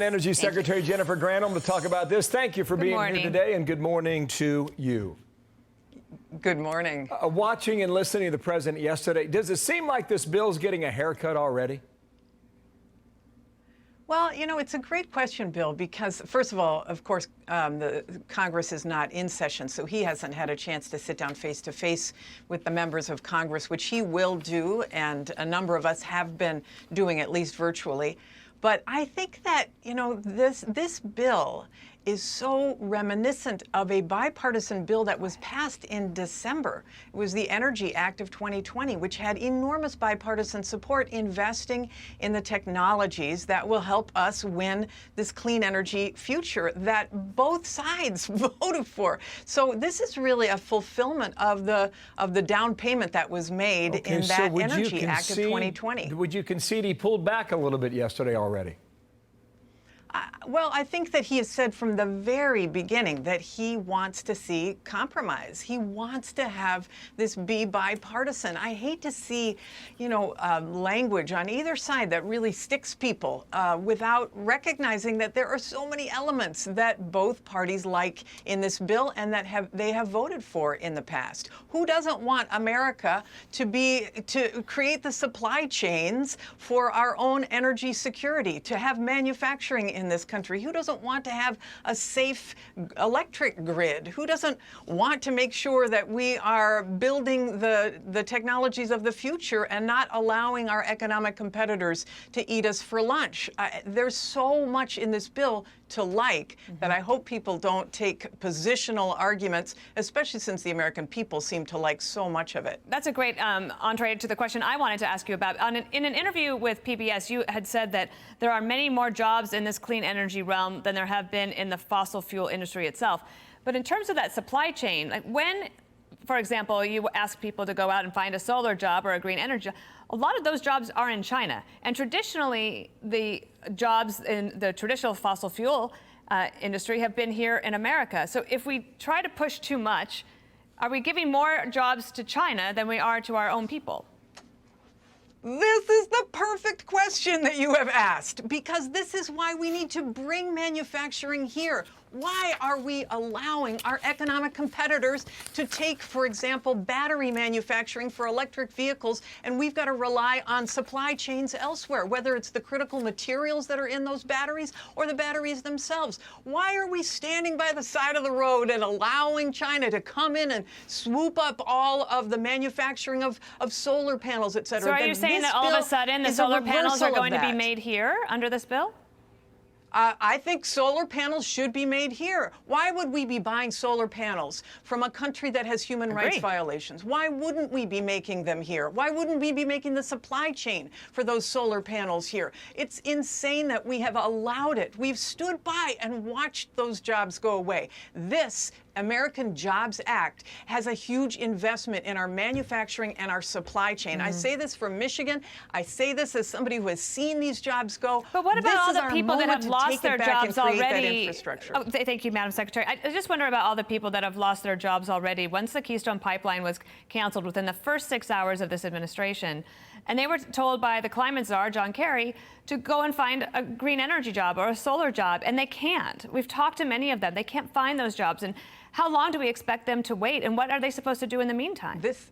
Energy Secretary Jennifer Granholm to talk about this. Thank you for being here today, and good morning to you. Good morning. Watching and listening to the president yesterday, does it seem like this bill's getting a haircut already? Well, you know, it's a great question, Bill, because first of all, of course, the Congress is not in session, so he hasn't had a chance to sit down face to face with the members of Congress, which he will do, and a number of us have been doing, at least virtually. But I think that, you know, this bill is so reminiscent of a bipartisan bill that was passed in December. It was the Energy Act of 2020, which had enormous bipartisan support investing in the technologies that will help us win this clean energy future that both sides voted for. So this is really a fulfillment of the down payment that was made in that Energy Act of 2020. Would you concede he pulled back a little bit yesterday already? Well, I think that he has said from the very beginning that he wants to see compromise. He wants to have this be bipartisan. I hate to see, you know, language on either side that really sticks people without recognizing that there are so many elements that both parties like in this bill and that they have voted for in the past. Who doesn't want America to create the supply chains for our own energy security, to have manufacturing in this country? Who doesn't want to have a safe electric grid? Who doesn't want to make sure that we are building the technologies of the future and not allowing our economic competitors to eat us for lunch? There's so much in this bill to like that I hope people don't take positional arguments, especially since the American people seem to like so much of it. That's a great entree to the question I wanted to ask you about. In an interview with PBS, you had said that there are many more jobs in this clean energy realm than there have been in the fossil fuel industry itself. But in terms of that supply chain, like when, for example, you ask people to go out and find a solar job or a green energy job, a lot of those jobs are in China. And traditionally, the jobs in the traditional fossil fuel industry have been here in America. So if we try to push too much, are we giving more jobs to China than we are to our own people? This is the perfect question that you have asked, because this is why we need to bring manufacturing here. Why are we allowing our economic competitors to take, for example, battery manufacturing for electric vehicles, and we've got to rely on supply chains elsewhere, whether it's the critical materials that are in those batteries or the batteries themselves? Why are we standing by the side of the road and allowing China to come in and swoop up all of the manufacturing of solar panels, et cetera? So are you saying that all of a sudden the solar panels are going to be made here under this bill? I think solar panels should be made here. Why would we be buying solar panels from a country that has human rights violations? Why wouldn't we be making them here? Why wouldn't we be making the supply chain for those solar panels here? It's insane that we have allowed it. We've stood by and watched those jobs go away. This American Jobs Act has a huge investment in our manufacturing and our supply chain. I say this from Michigan. I say this as somebody who has seen these jobs go. But what about all the people that have lost their jobs already? Oh, thank you, Madam Secretary. I just wonder about all the people that have lost their jobs already. Once the Keystone Pipeline was canceled within the first 6 hours of this administration, and they were told by the climate czar, John Kerry, to go and find a green energy job or a solar job, and they can't. We've talked to many of them. They can't find those jobs. And how long do we expect them to wait, and what are they supposed to do in the meantime? This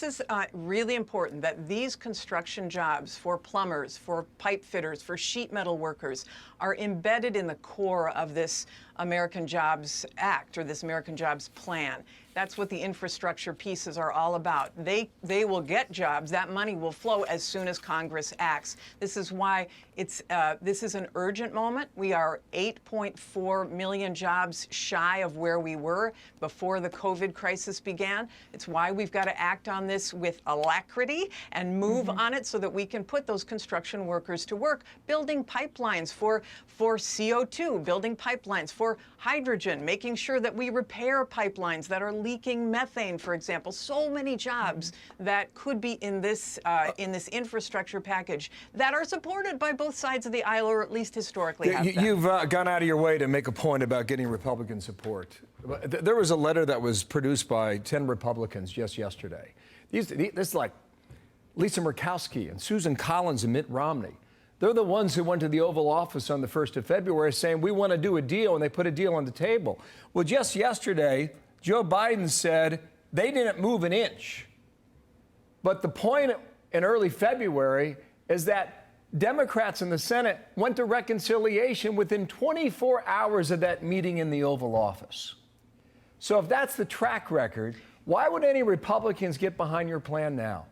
is really important, that these construction jobs for plumbers, for pipe fitters, for sheet metal workers are embedded in the core of this American Jobs Act or this American Jobs Plan. That's what the infrastructure pieces are all about. They will get jobs. That money will flow as soon as Congress acts. This is why this is an urgent moment. We are 8.4 million jobs shy of where we were before the COVID crisis began. It's why we've got to act on this with alacrity and move on it so that we can put those construction workers to work, building pipelines for CO2, building pipelines for hydrogen, making sure that we repair pipelines that are leaking methane, for example. So many jobs that could be in this infrastructure package that are supported by both sides of the aisle, or at least historically have been. You've gone out of your way to make a point about getting Republican support. There was a letter that was produced by 10 Republicans just yesterday. This is like Lisa Murkowski and Susan Collins and Mitt Romney. They're the ones who went to the Oval Office on the 1st of February saying, we want to do a deal, and they put a deal on the table. Well, just yesterday, Joe Biden said they didn't move an inch. But the point in early February is that Democrats in the Senate went to reconciliation within 24 hours of that meeting in the Oval Office. So if that's the track record, why would any Republicans get behind your plan now?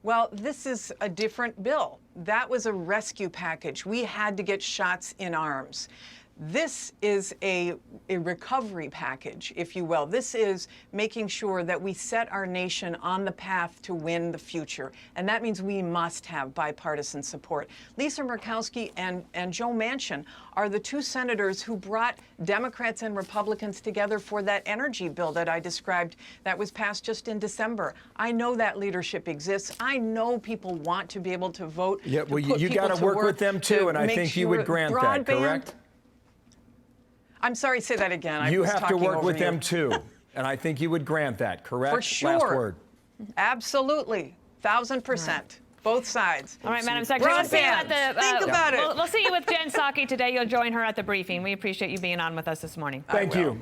Well, this is a different bill. That was a rescue package. We had to get shots in arms. This is a recovery package, if you will. This is making sure that we set our nation on the path to win the future. And that means we must have bipartisan support. Lisa Murkowski and Joe Manchin are the two senators who brought Democrats and Republicans together for that energy bill that I described that was passed just in December. I know that leadership exists. I know people want to be able to vote. Yeah, well, you got to work with them too, and I think you would grant that, correct? I'm sorry, say that again. You have to work with them too, and I think you would grant that, correct? For sure. Last word. Absolutely, 1,000%. Both sides. All right, Madam Secretary. We'll see you at the, think about it. We'll see you with Jen Psaki today. You'll join her at the briefing. We appreciate you being on with us this morning. Thank you.